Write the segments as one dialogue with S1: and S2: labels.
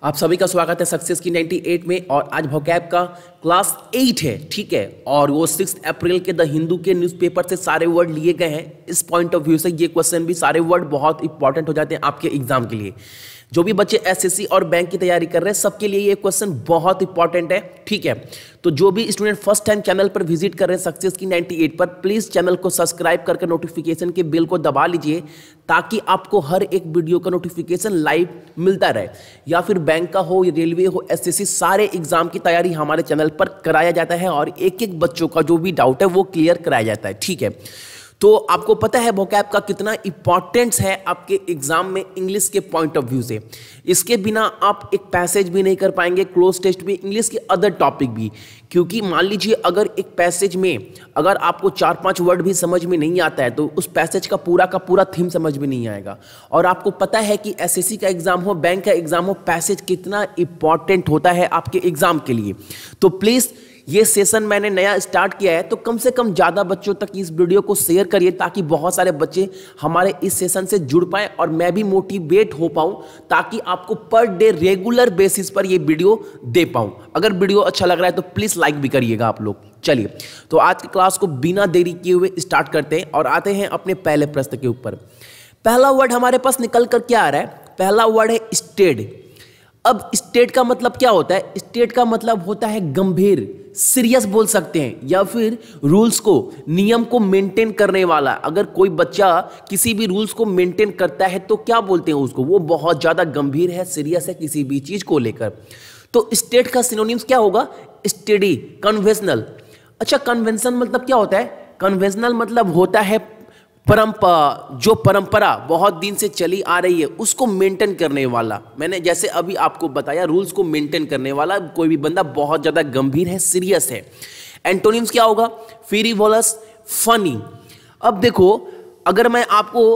S1: आप सभी का स्वागत है सक्सेस की 98 में। और आज वोकैब का क्लास 8 है, ठीक है। और वो 6 अप्रैल के द हिंदू के न्यूज़पेपर से सारे वर्ड लिए गए हैं। इस पॉइंट ऑफ व्यू से ये क्वेश्चन भी सारे वर्ड बहुत इंपॉर्टेंट हो जाते हैं आपके एग्जाम के लिए। जो भी बच्चे एसएससी और बैंक की तैयारी कर रहे हैं सबके लिए ये क्वेश्चन बहुत इंपॉर्टेंट है, ठीक है। तो जो भी स्टूडेंट फर्स्ट टाइम चैनल पर विजिट कर रहे हैं सक्सेस की 98 पर, प्लीज चैनल को सब्सक्राइब करके नोटिफिकेशन के बेल को दबा लीजिए ताकि आपको हर एक वीडियो का नोटिफिकेशन लाइव मिलता रहे। या फिर बैंक का हो या रेलवे हो, एसएससी, सारे एग्जाम की तैयारी हमारे चैनल पर कराया जाता है और एक एक बच्चों का जो भी डाउट है वो क्लियर कराया जाता है, ठीक है। तो आपको पता है वोकैब का कितना इंपॉर्टेंस है आपके एग्जाम में इंग्लिश के पॉइंट ऑफ व्यू से। इसके बिना आप एक पैसेज भी नहीं कर पाएंगे, क्लोज टेस्ट भी, इंग्लिश के अदर टॉपिक भी। क्योंकि मान लीजिए अगर एक पैसेज में अगर आपको 4-5 वर्ड भी समझ में नहीं आता है तो उस पैसेज का पूरा थीम समझ में नहीं आएगा। और आपको पता है कि एसएससी का एग्जाम हो, बैंक का एग्जाम हो, पैसेज कितना इंपॉर्टेंट होता है आपके एग्जाम के लिए। तो प्लीज ये सेशन मैंने नया स्टार्ट किया है, तो कम से कम ज़्यादा बच्चों तक इस वीडियो को शेयर करिए ताकि बहुत सारे बच्चे हमारे इस सेशन से जुड़ पाएं और मैं भी मोटिवेट हो पाऊं ताकि आपको पर डे रेगुलर बेसिस पर ये वीडियो दे पाऊं। अगर वीडियो अच्छा लग रहा है तो प्लीज़ लाइक भी करिएगा आप लोग। चलिए, तो आज की क्लास को बिना देरी किए हुए स्टार्ट करते हैं और आते हैं अपने पहले प्रश्न के ऊपर। पहला वर्ड हमारे पास निकल कर क्या आ रहा है? पहला वर्ड है स्टेड। अब स्टेट का मतलब क्या होता है? स्टेट का मतलब होता है गंभीर, सीरियस बोल सकते हैं, या फिर रूल्स को, नियम को मेंटेन करने वाला। अगर कोई बच्चा किसी भी रूल्स को मेंटेन करता है तो क्या बोलते हैं उसको? वो बहुत ज्यादा गंभीर है, सीरियस है किसी भी चीज को लेकर। तो स्टेट का सिनोनिम्स क्या होगा? Steady, conventional. अच्छा, कन्वेंशन मतलब क्या होता है? कन्वेंशनल मतलब होता है परंपरा, जो परंपरा बहुत दिन से चली आ रही है उसको मेंटेन करने वाला। मैंने जैसे अभी आपको बताया, रूल्स को मेंटेन करने वाला कोई भी बंदा बहुत ज्यादा गंभीर है, सीरियस है। एंटोनिम्स क्या होगा? फ्रीवोलस, फनी। अब देखो, अगर मैं आपको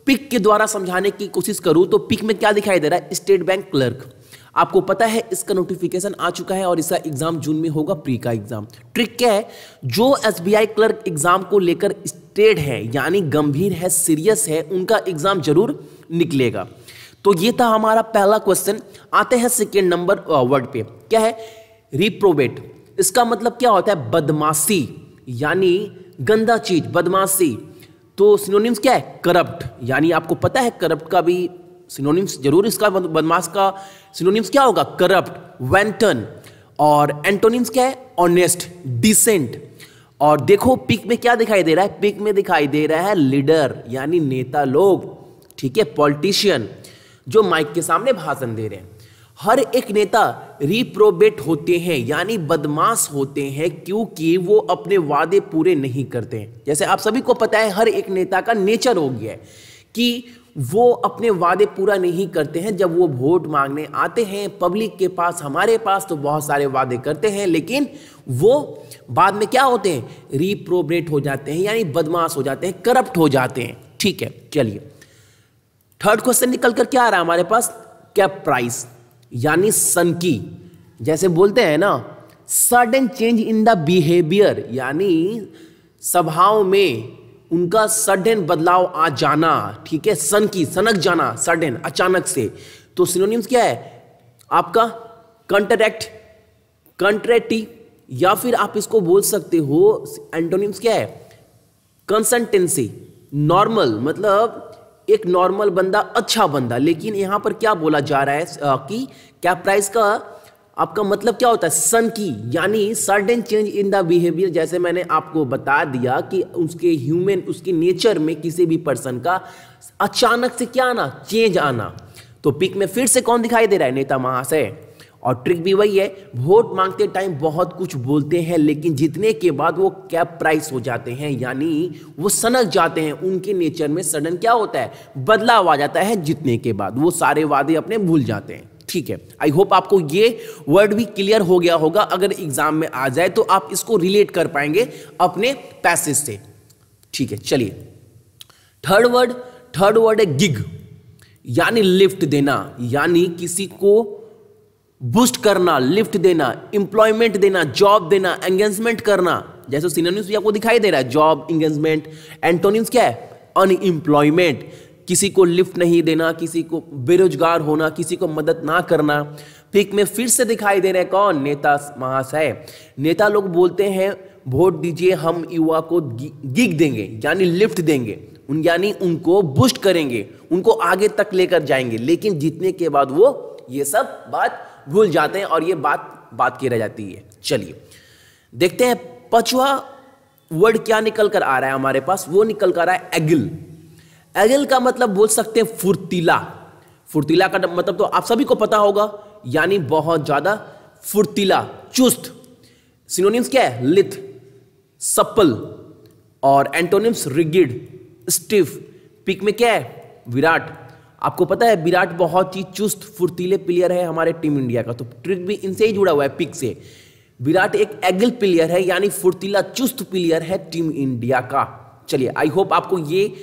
S1: पिक के द्वारा समझाने की कोशिश करूं तो पिक में क्या दिखाई दे रहा है? State bank clerk. आपको पता है इसका नोटिफिकेशन आ चुका है और इसका एग्जाम जून में होगा, प्री का एग्जाम। ट्रिक क्या है? जो एसबीआई क्लर्क एग्जाम को लेकर स्टेड है यानी गंभीर है, सीरियस है, उनका एग्जाम जरूर निकलेगा। तो ये था हमारा पहला क्वेश्चन। आते हैं सेकेंड नंबर वर्ड पे। क्या है? रिप्रोबेट। इसका मतलब क्या होता है? बदमाशी, यानी गंदा चीज, बदमाशी। तो सिनोनिम्स क्या है? करप्ट। यानी आपको पता है करप्ट का भी सिनोनिम्स जरूर, इसका बदमाश का सिनोनिम्स क्या होगा? Corrupt, wanton. और एंटोनिम्स क्या है? Honest, decent. और देखो पिक में क्या दिखाई दे रहा है? पिक में दिखाई दे रहा है लीडर, यानी नेता लोग, ठीक है, पॉलिटिशियन, जो माइक के सामने भाषण दे रहे हैं। हर एक नेता रिप्रोबेट होते हैं यानी बदमाश होते हैं क्योंकि वो अपने वादे पूरे नहीं करते हैं। जैसे आप सभी को पता है हर एक नेता का नेचर हो गया है कि वो अपने वादे पूरा नहीं करते हैं। जब वो वोट मांगने आते हैं पब्लिक के पास, हमारे पास, तो बहुत सारे वादे करते हैं लेकिन वो बाद में क्या होते हैं? रिप्रोबेट हो जाते हैं, यानी बदमाश हो जाते हैं, करप्ट हो जाते हैं, ठीक है। चलिए, थर्ड क्वेश्चन निकल कर क्या आ रहा है हमारे पास? कैप्राइज, यानी सनकी। जैसे बोलते हैं ना, sudden change in the behaviour, यानी स्वभाव में उनका सडन बदलाव आ जाना, ठीक है। सन की, सनक जाना, सडन, अचानक से। तो सिनोनिम्स क्या है आपका? कंट्रैक्ट, कंट्रेटी, या फिर आप इसको बोल सकते हो, एंटोनिम्स क्या है? कंसल्टेंसी। नॉर्मल मतलब एक नॉर्मल बंदा, अच्छा बंदा। लेकिन यहां पर क्या बोला जा रहा है कि कैप्राइज का आपका मतलब क्या होता है? सन की, यानी sudden change in the behaviour. जैसे मैंने आपको बता दिया कि उसके ह्यूमन, उसके नेचर में किसी भी पर्सन का अचानक से क्या आना? चेंज आना। तो पिक में फिर से कौन दिखाई दे रहा है? नेता महाशय। और ट्रिक भी वही है, वोट मांगते टाइम बहुत कुछ बोलते हैं लेकिन जीतने के बाद वो कैप्राइज हो जाते हैं, यानी वो सनक जाते हैं। उनके नेचर में सडन क्या होता है? बदलाव आ जाता है। जीतने के बाद वो सारे वादे अपने भूल जाते हैं, ठीक है। आई होप आपको ये वर्ड भी क्लियर हो गया होगा। अगर एग्जाम में आ जाए तो आप इसको रिलेट कर पाएंगे अपने पैसेज से, ठीक है। चलिए, थर्ड वर्ड है गिग, यानी लिफ्ट देना, यानी किसी को बूस्ट करना, लिफ्ट देना, एम्प्लॉयमेंट देना, जॉब देना, एंगेजमेंट करना। जैसे सिनोनिम्स भी आपको दिखाई दे रहा है, जॉब, एंगेजमेंट। एंटोनिम्स क्या है? अनएम्प्लॉयमेंट, किसी को लिफ्ट नहीं देना, किसी को बेरोजगार होना, किसी को मदद ना करना। पिक में फिर से दिखाई दे रहे हैं कौन? नेता महाशय। नेता लोग बोलते हैं वोट दीजिए, हम युवा को गिग देंगे यानी लिफ्ट देंगे, यानी उनको बूस्ट करेंगे, उनको आगे तक लेकर जाएंगे, लेकिन जीतने के बाद वो ये सब बात भूल जाते हैं और ये बात की रह जाती है। चलिए देखते हैं पांचवा वर्ड क्या निकल कर आ रहा है हमारे पास। वो निकल कर आ रहा है एगिल। एगिल का मतलब बोल सकते हैं फुर्तीला। फुर्तीला का मतलब तो आप सभी को पता होगा, यानी बहुत ज्यादा फुर्तीला, चुस्त। सिनोनिम्स क्या है? लिथ, सप्पल, और एंटोनिम्स रिगिड, स्टिफ। पिक में क्या है? विराट। आपको पता है विराट बहुत ही चुस्त फुर्तीले प्लेयर है हमारे टीम इंडिया का, तो ट्रिक भी इनसे ही जुड़ा हुआ है, पिक से। विराट एक एगिल प्लेयर है यानी फुर्तीला चुस्त प्लेयर है टीम इंडिया का। चलिए आई होप आपको ये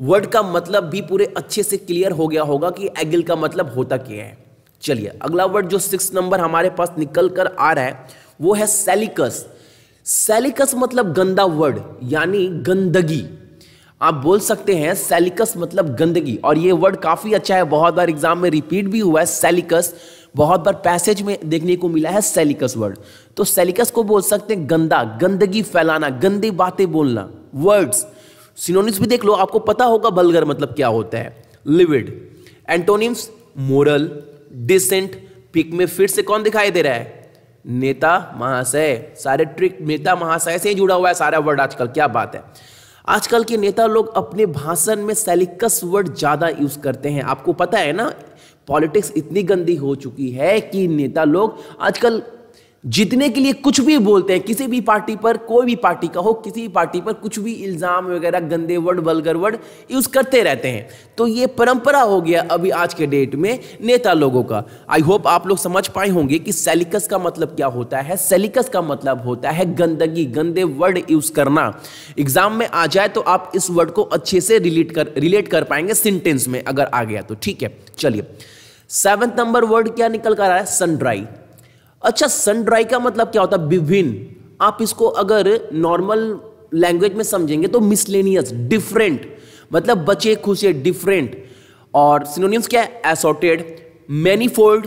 S1: वर्ड का मतलब भी पूरे अच्छे से क्लियर हो गया होगा कि एगिल का मतलब होता क्या है। चलिए अगला वर्ड जो 6 नंबर हमारे पास निकल कर आ रहा है वो है सेलिकस। सेलिकस मतलब गंदा वर्ड यानी गंदगी। आप बोल सकते हैं सेलिकस मतलब गंदगी, और ये वर्ड काफी अच्छा है, बहुत बार एग्जाम में रिपीट भी हुआ है सेलिकस, बहुत बार पैसेज में देखने को मिला है सेलिकस वर्ड। तो सेलिकस को बोल सकते हैं गंदा, गंदगी फैलाना, गंदी बातें बोलना। वर्ड्स सिनोनिम्स भी देख लो, आपको पता होगा वल्गर मतलब क्या होता है, livid. Antonyms moral, decent. Pick में फिर से कौन दिखाई दे रहा है? नेता महाशय। सारे ट्रिक नेता महाशय से ही जुड़ा हुआ है सारा वर्ड आजकल। क्या बात है, आजकल के नेता लोग अपने भाषण में सेलिकस वर्ड ज्यादा यूज करते हैं। आपको पता है ना, पॉलिटिक्स इतनी गंदी हो चुकी है कि नेता लोग आजकल जीतने के लिए कुछ भी बोलते हैं, किसी भी पार्टी पर, कोई भी पार्टी का हो, किसी भी पार्टी पर कुछ भी इल्जाम वगैरह, गंदे वर्ड, वल्गर वर्ड यूज करते रहते हैं। तो ये परंपरा हो गया अभी आज के डेट में नेता लोगों का। आई होप आप लोग समझ पाए होंगे कि सेलिकस का मतलब क्या होता है। सेलिकस का मतलब होता है गंदगी, गंदे वर्ड यूज करना। एग्जाम में आ जाए तो आप इस वर्ड को अच्छे से रिलेट कर पाएंगे सेंटेंस में, अगर आ गया तो। ठीक है, चलिए 7 नंबर वर्ड क्या निकल कर आ रहा है? Sun dry. अच्छा, सन ड्राई का मतलब क्या होता है? विभिन्न। आप इसको अगर नॉर्मल लैंग्वेज में समझेंगे तो मिसलेनियस, डिफरेंट, मतलब बचे खुचे, डिफरेंट। और सिनोनिम्स क्या है? Assorted, manifold.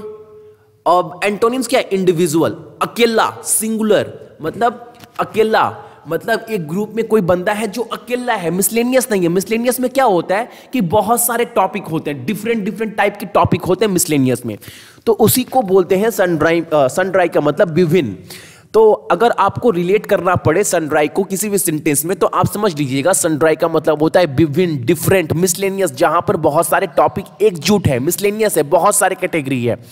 S1: और एंटोनिम्स क्या है? इंडिविजुअल, अकेला, सिंगुलर, मतलब अकेला, मतलब एक ग्रुप में कोई बंदा है जो अकेला है। मिसलेनियस नहीं है। मिसलेनियस में क्या होता है कि बहुत सारे टॉपिक होते हैं, डिफरेंट डिफरेंट टाइप के टॉपिक होते हैं मिसलेनियस में, तो उसी को बोलते हैं सन ड्राई। सन ड्राई का मतलब विभिन्न। तो अगर आपको रिलेट करना पड़े सन ड्राई को किसी भी सेंटेंस में तो आप समझ लीजिएगा सन ड्राई का मतलब होता है विभिन्न, डिफरेंट, मिसलेनियस, जहां पर बहुत सारे टॉपिक एकजुट है। मिसलेनियस है, बहुत सारे कैटेगरी है।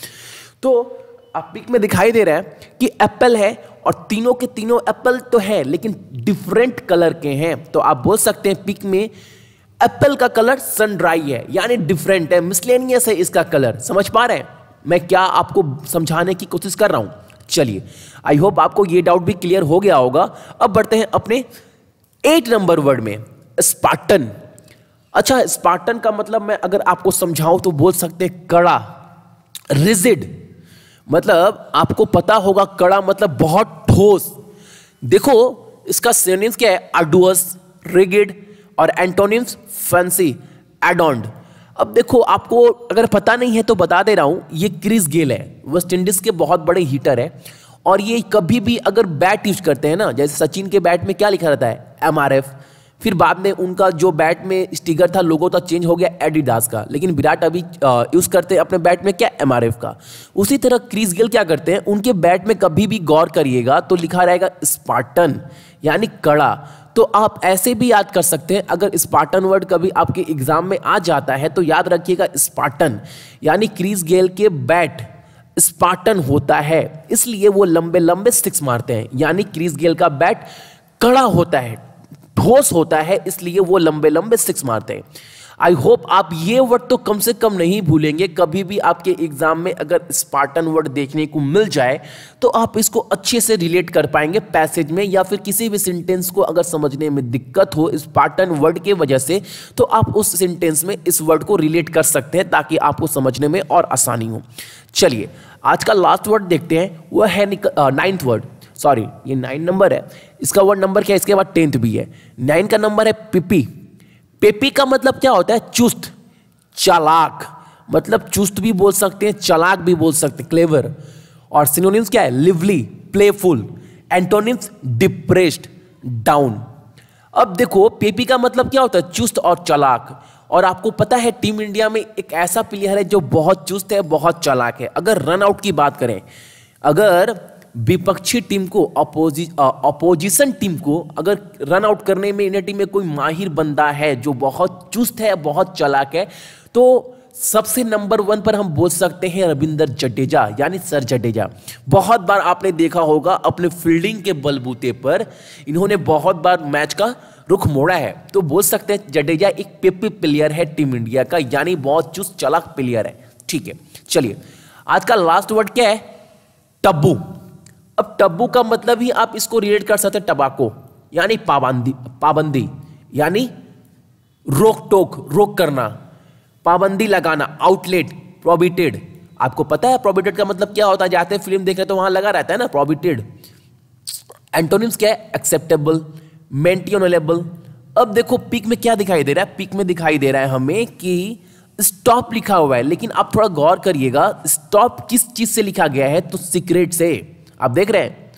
S1: तो आप पिक में दिखाई दे रहा है कि एप्पल है, और तीनों के तीनों एप्पल तो है लेकिन डिफरेंट कलर के हैं। तो आप बोल सकते हैं पिक में एप्पल का कलर सन ड्राई है यानी डिफरेंट है, मिसलेनियस है इसका कलर। समझ पा रहे हैं मैं क्या आपको समझाने की कोशिश कर रहा हूं? चलिए आई होप आपको ये डाउट भी क्लियर हो गया होगा। अब बढ़ते हैं अपने 8 नंबर वर्ड में, स्पार्टन। अच्छा, स्पार्टन का मतलब मैं अगर आपको समझाऊं तो बोल सकते हैं कड़ा, रिजिड। मतलब आपको पता होगा कड़ा मतलब बहुत ठोस। देखो इसका सिनोनिम्स क्या है? आर्डुअस, रिगिड, और एंटोनिम्स फैंसी, एडॉन्ड। अब देखो आपको अगर पता नहीं है तो बता दे रहा हूं, ये क्रिस गेल है, वेस्ट इंडीज के बहुत बड़े हिटर है, और ये कभी भी अगर बैट यूज करते हैं ना, जैसे सचिन के बैट में क्या लिखा रहता है? MRF। फिर बाद में उनका जो बैट में स्टिकर था, लोगो था, चेंज हो गया एडिडास का, लेकिन विराट अभी यूज करते हैं अपने बैट में क्या? MRF का। उसी तरह क्रिस गेल क्या करते हैं, उनके बैट में कभी भी गौर करिएगा तो लिखा रहेगा स्पार्टन यानी कड़ा। तो आप ऐसे भी याद कर सकते हैं, अगर स्पार्टन वर्ड कभी आपके एग्जाम में आ जाता है तो याद रखिएगा स्पार्टन यानी क्रिस गेल के बैट स्पार्टन होता है, इसलिए वो लंबे लंबे सिक्स मारते हैं। यानी क्रिस गेल का बैट कड़ा होता है, ठोस होता है, इसलिए वो लंबे लंबे सिक्स मारते हैं। आई होप आप ये वर्ड तो कम से कम नहीं भूलेंगे। कभी भी आपके एग्जाम में अगर स्पार्टन वर्ड देखने को मिल जाए तो आप इसको अच्छे से रिलेट कर पाएंगे पैसेज में, या फिर किसी भी सेंटेंस को अगर समझने में दिक्कत हो स्पार्टन वर्ड के वजह से, तो आप उस सेंटेंस में इस वर्ड को रिलेट कर सकते हैं ताकि आपको समझने में और आसानी हो। चलिए आज का लास्ट वर्ड देखते हैं, वह है 9th वर्ड। सॉरी, ये 9 नंबर है, इसका वर्ड नंबर क्या है? इसके बाद 10th भी है। 9 का नंबर है पिपी। पेपी का मतलब क्या होता है? चुस्त, चालाक, मतलब चुस्त भी बोल सकते हैं, चालाक भी बोल सकते हैं, क्लेवर। और सिनोनिम्स क्या है? Lively, playful. Antonyms depressed, down. अब देखो पेपी का मतलब क्या होता है? चुस्त और चालाक। और आपको पता है टीम इंडिया में एक ऐसा प्लेयर है जो बहुत चुस्त है, बहुत चालाक है। अगर रन आउट की बात करें, अगर विपक्षी टीम को, अपोजिशन टीम को अगर रन आउट करने में इंडिया टीम में कोई माहिर बंदा है जो बहुत चुस्त है, बहुत चालाक है, तो सबसे नंबर 1 पर हम बोल सकते हैं रविंद्र जडेजा, यानी सर जडेजा। बहुत बार आपने देखा होगा अपने फील्डिंग के बलबूते पर इन्होंने बहुत बार मैच का रुख मोड़ा है। तो बोल सकते हैं जडेजा एक पेपी प्लेयर है टीम इंडिया का, यानी बहुत चुस्त चालाक प्लेयर है। ठीक है, चलिए आज का लास्ट वर्ड क्या है? टब्बू। अब टब्बू का मतलब ही आप इसको रिलेट कर सकते हैं टबाको, यानी पाबंदी, यानी रोक टोक, रोक करना, पाबंदी लगाना। Outlet, prohibited. आपको पता है प्रोहिबिटेड का मतलब क्या होता है? जाते हैं फिल्म देखने तो वहां लगा रहता है ना प्रोहिबिटेड। एंटोनिम्स क्या है? Acceptable, maintainable. अब देखो पिक में क्या दिखाई दे रहा है? पिक में दिखाई दे रहा है हमें कि स्टॉप लिखा हुआ है, लेकिन आप थोड़ा गौर करिएगा स्टॉप किस चीज से लिखा गया है? तो सीक्रेट से। आप देख रहे हैं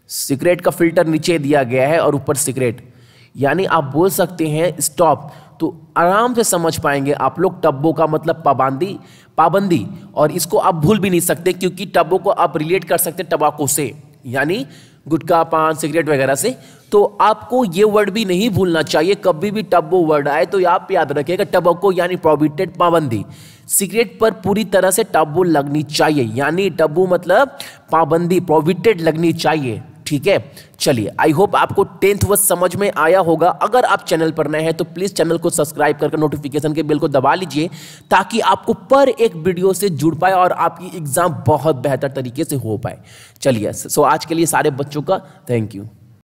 S1: सीक्रेट का फिल्टर नीचे दिया गया है और ऊपर सीक्रेट, यानी आप बोल सकते हैं स्टॉप। तो आराम से समझ पाएंगे आप लोग टब्बो का मतलब पाबंदी। और इसको आप भूल भी नहीं सकते क्योंकि टब्बो को आप रिलेट कर सकते हैं टबाको से, यानी गुटखा, पान, सिगरेट वगैरह से। तो आपको ये वर्ड भी नहीं भूलना चाहिए। कभी भी टब्बो वर्ड आए तो आप याद रखिएगा टबैको यानी प्रोहिबिटेड, पाबंदी। सिगरेट पर पूरी तरह से टब्बू लगनी चाहिए, यानी टब्बू मतलब पाबंदी, प्रोहिबिटेड लगनी चाहिए। ठीक है, चलिए आई होप आपको 10th वर्ड समझ में आया होगा। अगर आप चैनल पर नए हैं तो प्लीज चैनल को सब्सक्राइब करके नोटिफिकेशन के बेल को दबा लीजिए ताकि आपको पर एक वीडियो से जुड़ पाए और आपकी एग्जाम बहुत बेहतर तरीके से हो पाए। चलिए, सो आज के लिए सारे बच्चों का थैंक यू।